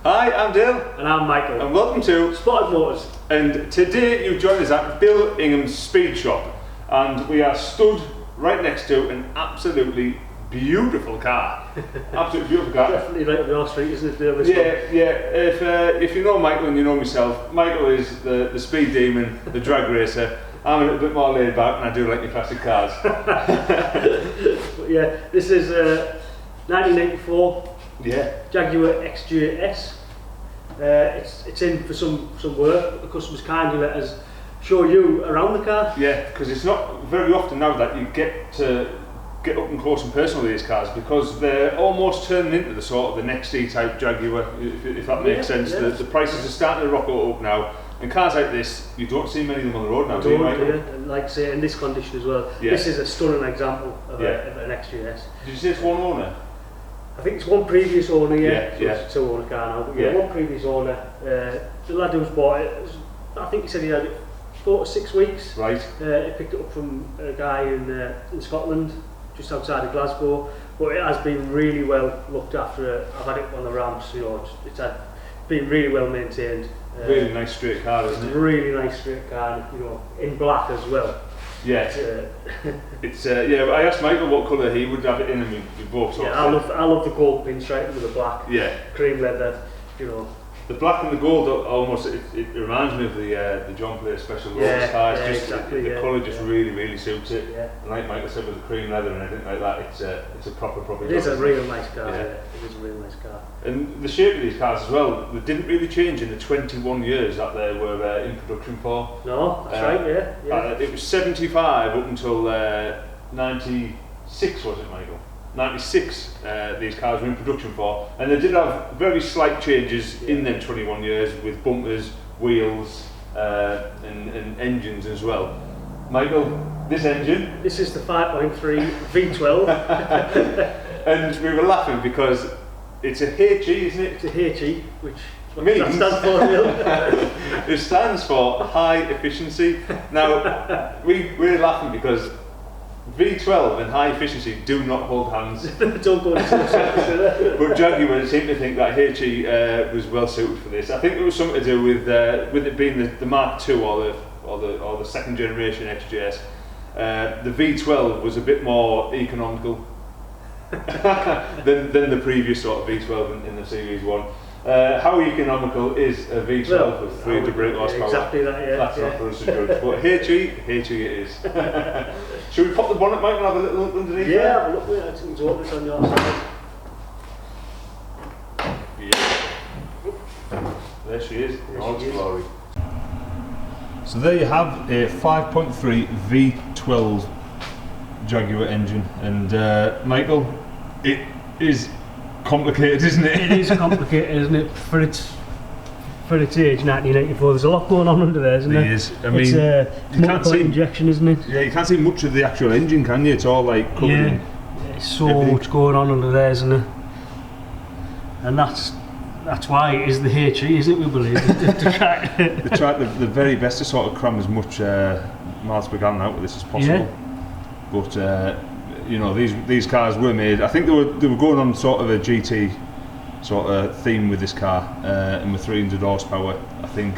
Hi, I'm Dale. And I'm Michael. And welcome to Spotted Motors. And today you've joined us at Bill Ingham's Speed Shop, and we are stood right next to an absolutely beautiful car. Absolutely beautiful car. Definitely right up your street, isn't it, Dale? Yeah. If you know Michael and you know myself, Michael is the speed demon, the drag racer. I'm a little bit more laid back, and I do like your classic cars. But yeah, this is 1984. Yeah. Jaguar XJS. It's in for some work, but the customers kindly let us show you around the car. Yeah, because it's not very often now that you get to get up and close and personal with these cars, because they're almost turning into the sort of the next E-type Jaguar, if that makes sense. Yeah. The prices are starting to rock up now, and cars like this, you don't see many of them on the road now, do you, Michael? Yeah, and like I say, in this condition as well. Yeah. This is a stunning example of an XJS. Did you say it's one owner? I think it's one previous owner, Yeah. It's a two-owner car now, but one previous owner. The lad who's bought it, I think he said he had it 4 to 6 weeks. Right. He picked it up from a guy in Scotland, just outside of Glasgow, but it has been really well looked after. I've had it on the ramps, it's been really well maintained. Really nice straight car, isn't it? Really nice straight car, in black as well. Yeah. I asked Michael what colour he would have it in, and we both sort of I love the gold pinstripe with the black. Yeah. Cream leather, The black and the gold almost, it reminds me of the John Player Special Roads cars. The colour just really suits it. Yeah. And like Michael said, with the cream leather and everything like that, it's a proper It is a real nice car. Yeah. It is a real nice car. And the shape of these cars as well, they didn't really change in the 21 years that they were in production for. No, that's right. Yeah. It was 75 up until 96, was it, Michael? 96 these cars were in production for, and they did have very slight changes in them 21 years with bumpers, wheels and engines as well. Michael, this engine? This is the 5.3 V12. And we were laughing because it's a HE, isn't it? It's a HE, which means that stands for. It stands for high efficiency. Now, we're laughing because V12 and high efficiency do not hold hands. Don't go into the But Jaguar seemed to think that HE was well suited for this. I think it was something to do with it being the Mark II or the second generation XJS. The V12 was a bit more economical than the previous sort of V12 in the Series 1. How economical is a V12 with 300 brake horsepower? Exactly that, yeah. That's not for us to judge. But HE it is. Should we pop the bonnet, Mike, and have a little look underneath? Yeah, have a look. I think it's open this on your side. Yeah. There she is. All its glory. So there you have a 5.3 V12 Jaguar engine, and Michael, it is complicated, isn't it? It is complicated, isn't it? For its age, 1984. There's a lot going on under there, isn't there? There is. I mean, it's multiple injection, isn't it? Yeah, you can't see much of the actual engine, can you? It's all like covered in. There's so much going on under there, isn't there? And that's why it is the HE, isn't it? We believe They tried the very best to sort of cram as much miles per gallon out of this as possible. Yeah. But these cars were made. I think they were going on sort of a GT sort of theme with this car, and with 300 horsepower. I think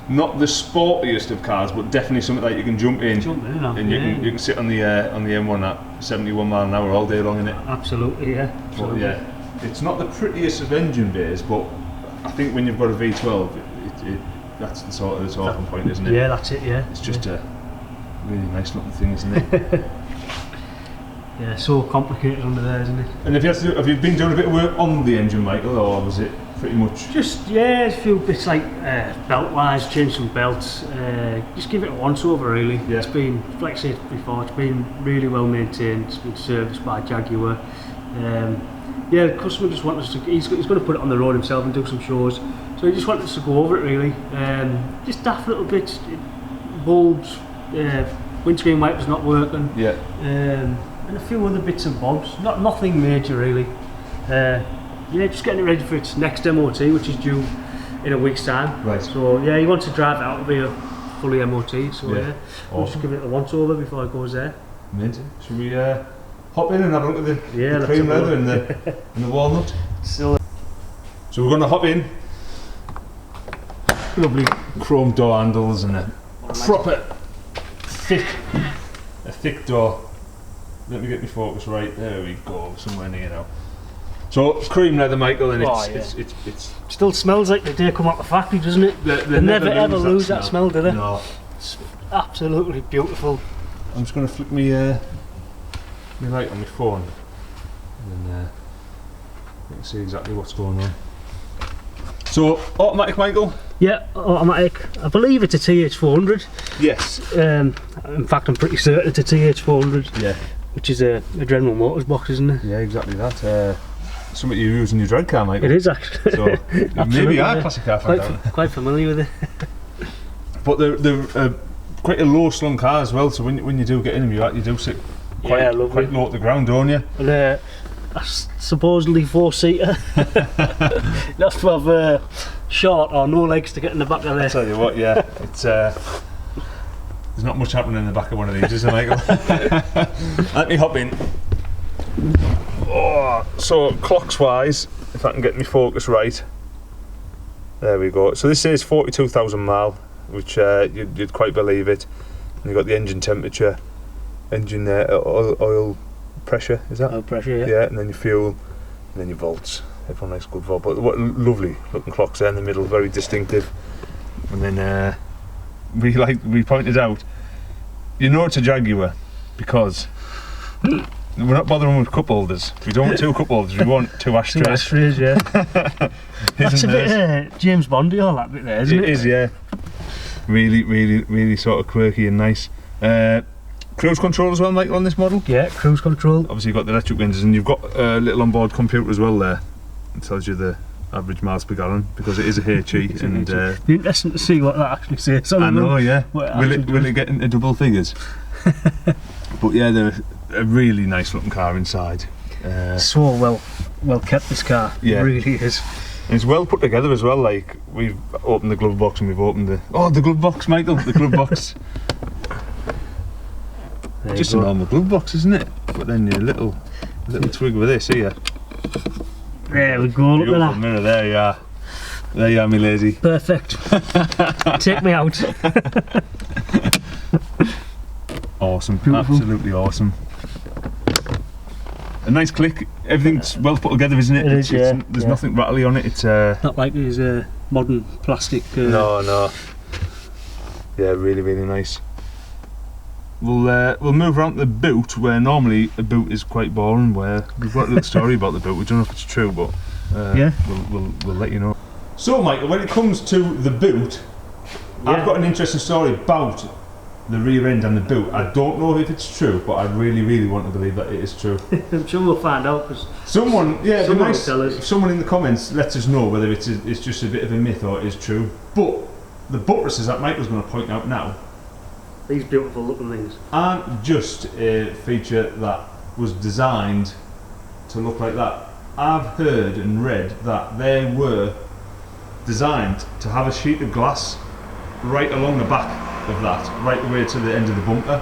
not the sportiest of cars, but definitely something that you can jump in and you can sit on the M1 at 71 mile an hour all day long in it. Absolutely, yeah. Absolutely. But yeah, it's not the prettiest of engine bays, but I think when you've got a V12, that's the sort of the talking point, isn't it? Yeah, that's it. Yeah. It's just a really nice looking thing, isn't it? Yeah, so complicated under there, isn't it? And have you been doing a bit of work on the engine, Michael, or was it pretty much? Just a few bits like belt wise, change some belts, just give it a once over really. Yeah. It's been, like I said before, it's been really well maintained. It's been serviced by Jaguar. The customer just wants us to. He's going to put it on the road himself and do some shows. So he just wanted us to go over it really. Just daft little bits, bulbs, windscreen wipers not working. Yeah. And a few other bits and bobs, nothing major really. Just getting it ready for its next MOT, which is due in a week's time. Right. So yeah, he wants to drive it out to be a fully MOT. So we'll just give it a once over before it goes there. Amazing. Should we hop in and have a look at the cream leather and the walnut? So So we're going to hop in. Lovely chrome door handles and a proper thick door. Let me get my focus right. There we go. Somewhere near now. So cream leather, Michael, and it's still smells like the day come out the factory, doesn't it? They never ever lose that smell, do they? No. It's absolutely beautiful. I'm just going to flick me light on my phone, and then you can see exactly what's going on. So automatic, Michael? Yeah, automatic. I believe it's a TH400. Yes. In fact, I'm pretty certain it's a TH400. Yeah. Which is a General Motors box, isn't it? Yeah, exactly that. Something you use in your dread car, Michael. It is actually. So maybe a classic car fan. Quite familiar with it. But they're quite a low slung car as well. So when you do get in them, you do sit quite low at the ground, don't you? And a supposedly 4-seater. You have to have short or no legs to get in the back of there. I tell you what, yeah, it's there's not much happening in the back of one of these, is there, Michael? Let me hop in. Oh, so clocks wise, if I can get my focus right, there we go. So this is 42,000 mile, which you'd quite believe it. And you've got the engine temperature, engine oil pressure, is that? Oil pressure, yeah. Yeah, and then your fuel, and then your volts. Everyone likes good volt, but what lovely looking clocks there in the middle, very distinctive. And then we pointed out, you know it's a Jaguar because we're not bothering with cup holders. We don't want 2 cup holders, we want 2 ashtrays. 2 ashtrays, yeah. That's a bit James Bondy, all that bit there, isn't it? It is, yeah. Really sort of quirky and nice. Cruise control as well, Michael, on this model? Yeah, cruise control. Obviously you've got the electric windows and you've got a little onboard computer as well there. It tells you the average miles per gallon because it is a HE. And it'd be interesting to see what that actually says. I know, yeah. Will it get into double figures? But yeah, they're a really nice looking car inside. So well kept, this car. Yeah. It really is. And it's well put together as well. Like, we've opened the glove box and we've opened the glove box, Michael, the glove box. Just a normal glove box, isn't it? But then your little twig with this here. There we go, look at that. Mirror, there you are. There you are, me lazy. Perfect. Take me out. Awesome, beautiful. Absolutely awesome. A nice click, everything's well put together, isn't it? It is, yeah. There's nothing rattly on it. It's not like these modern plastic. No. Yeah, really nice. We'll move around to the boot, where normally a boot is quite boring. Where we've got a little story about the boot. We don't know if it's true, but yeah, we'll let you know. So, Michael, when it comes to the boot, yeah. I've got an interesting story about the rear end and the boot. I don't know if it's true, but I really want to believe that it is true. I'm sure we'll find out. Cause someone will tell us. If someone in the comments lets us know whether it's just a bit of a myth or it is true. But the buttresses that Michael's going to point out now, these beautiful looking things, aren't just a feature that was designed to look like that. I've heard and read that they were designed to have a sheet of glass right along the back of that, right the way to the end of the bumper,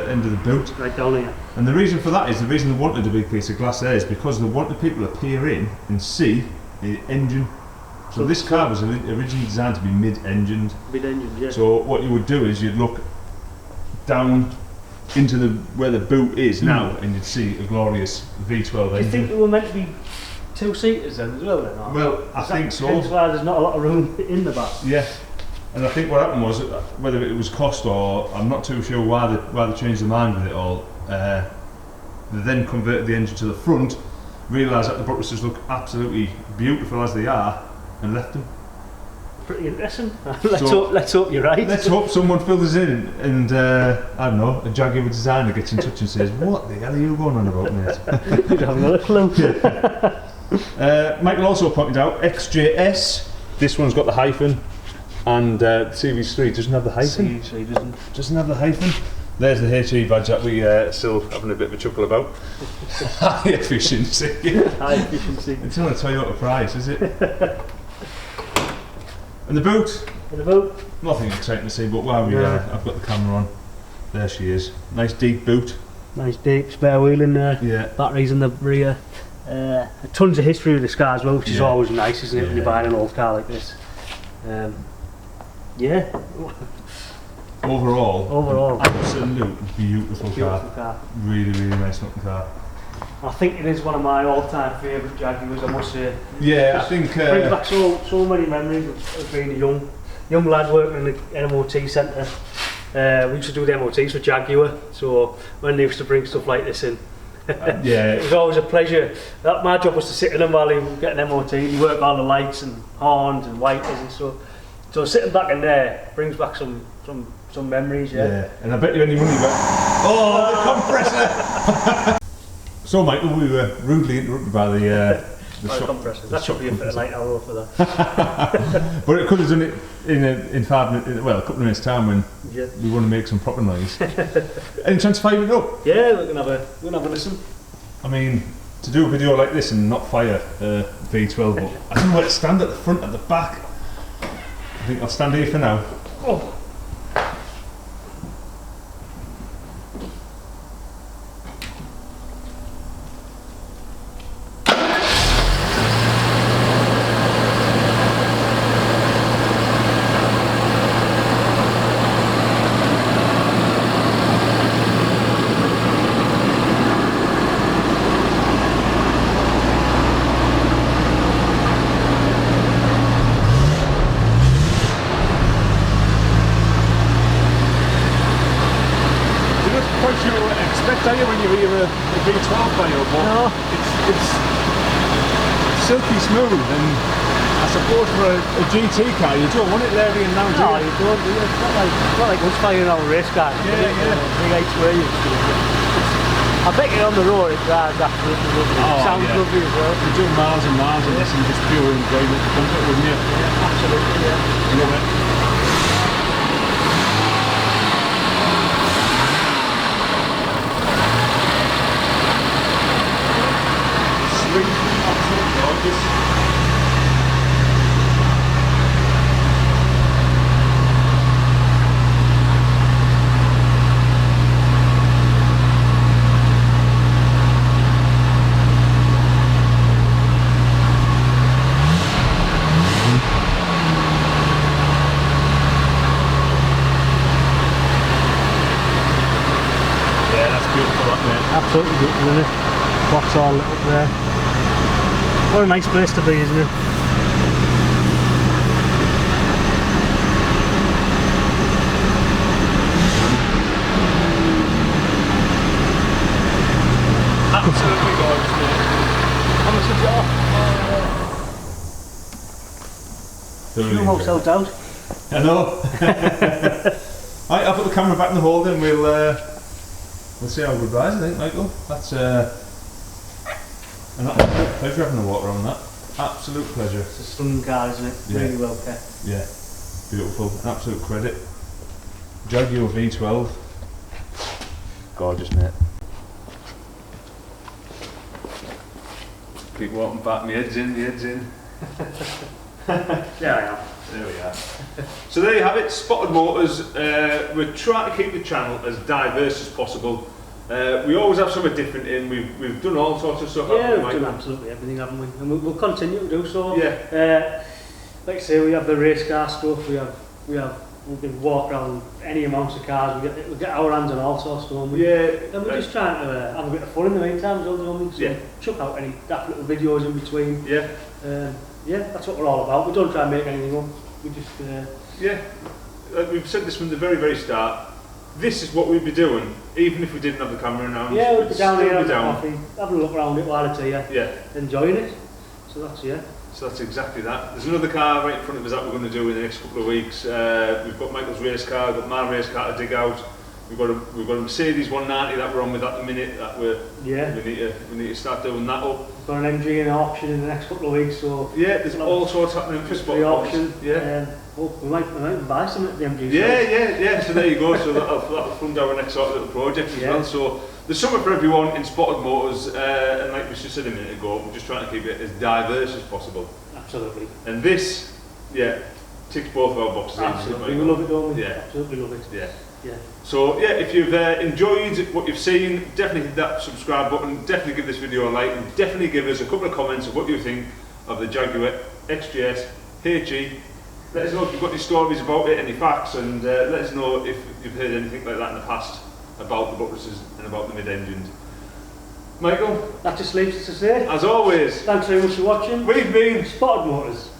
end of the boot. Right down here. And the reason for that is, the reason they wanted a big piece of glass there is because they wanted people to peer in and see the engine. So this car was originally designed to be mid-engined. Mid-engined, yeah. So what you would do is you'd look down into where the boot is now, and you'd see a glorious V12 engine. Do you think they were meant to be 2-seaters then as well? Then, or? Well, I think so. Hence why there's not a lot of room in the back. Yeah, and I think what happened was, whether it was cost or I'm not too sure why they changed their mind with it all. They then converted the engine to the front, realised that the buttresses look absolutely beautiful as they are, and left them. Pretty interesting. Let's hope you're right. Let's hope someone fills us in and I don't know, a Jaguar designer gets in touch and says, what the hell are you going on about, mate? You haven't got a clue. Michael also pointed out XJS. This one's got the hyphen, and CV3 doesn't have the hyphen. CV3 doesn't have the hyphen. There's the HE badge that we still having a bit of a chuckle about. High efficiency. High efficiency. It's not a Toyota price, is it? And the boot? In the boot? Nothing exciting to see, but while I've got the camera on, there she is. Nice deep boot. Nice deep spare wheel in there. Yeah. Batteries in the rear. Tons of history with this car as well, which is Yeah. always nice, isn't it, when you're buying an old car like this. Yeah. Overall, absolute beautiful car. Really, really nice looking car. I think it is one of my all-time favourite Jaguars, I must say. Yeah, I think brings back so many memories of being a young lad working in the MOT centre. We used to do the MOTs for Jaguar, so when they used to bring stuff like this in, it was always a pleasure. My job was to sit in them while he was getting MOT. You work all the lights and horns and wipers and stuff. So sitting back in there brings back some memories. Yeah. And I bet you any money back. Oh, the compressor! So, Michael, we were rudely interrupted by the compressor. That should be a bit of light hour for that. But it could have done it in 5 minutes, well, a couple of minutes' time when we want to make some proper noise. Any chance of firing it up? Yeah, we're gonna have a listen. I mean, to do a video like this and not fire V12 up, I don't know where to stand, at the front, at the back. I think I'll stand here for now. Oh. When you hear a V12 fire up, no. It's silky smooth, and I suppose for a GT car you don't want it there and now, do you? No, you don't, do you? It's not like us firing on a race car. Big H-way. I bet you on the road it drives absolutely lovely. It sounds lovely as well. You're doing miles and miles of this and just pure enjoyment to comfort, wouldn't you? Yeah, absolutely, yeah. Love it. Absolutely beautiful, isn't it? Box all lit up there. What a nice place to be, isn't it? Absolutely gorgeous, mate. How much is it off? Few more sold out. I know. Right, I'll put the camera back in the holder and we'll say our goodbyes, I think, Michael. That's an absolute pleasure having a walk around that. Absolute pleasure. It's a stunning car, isn't it? Yeah. Really well kept. Yeah, beautiful. An absolute credit. Jaguar V12. Gorgeous, mate. Keep walking back, my head's in, Yeah, I am. There we are. So there you have it, Spotted Motors. We're trying to keep the channel as diverse as possible. We always have something different in. We've done all sorts of stuff. Yeah, we've done absolutely everything, haven't we? And we'll continue to do so. Yeah. Like I say, we have the race car stuff. We can walk around any amounts of cars. We get our hands on all sorts, don't we? Yeah. And we're just trying to have a bit of fun in the meantime, don't we? So chuck out any daft little videos in between. Yeah. Yeah, that's what we're all about. We don't try and make anything up. We just we've said this from the very, very start. This is what we'd be doing, even if we didn't have the camera now. Yeah, we'd be down here having coffee, having a look around it while it's here. Yeah. Enjoying it. So that's exactly that. There's another car right in front of us that we're going to do in the next couple of weeks. We've got Michael's race car, we've got my race car to dig out. We've got a Mercedes 190 that we're on with at the minute. That we need to start doing that up. We've got an MG in auction in the next couple of weeks, so there's all sorts happening for the auction. We might buy some at the MG. Yeah. So there you go. So that'll fund our next sort of little project as well. So there's something for everyone in Spotted Motors, and like we just said a minute ago, we're just trying to keep it as diverse as possible. Absolutely. And this, ticks both of our boxes. Absolutely, we love it, don't we? Yeah. Absolutely love it. Yeah. Yeah. So yeah, if you've enjoyed what you've seen, definitely hit that subscribe button, definitely give this video a like, and definitely give us a couple of comments of what you think of the Jaguar XJS HE. Let us know if you've got any stories about it, any facts, and let us know if you've heard anything like that in the past about the buttresses and about the mid-engines. Michael? That just leaves us to say, as always, thanks very much for watching. We've been Spotted Motors.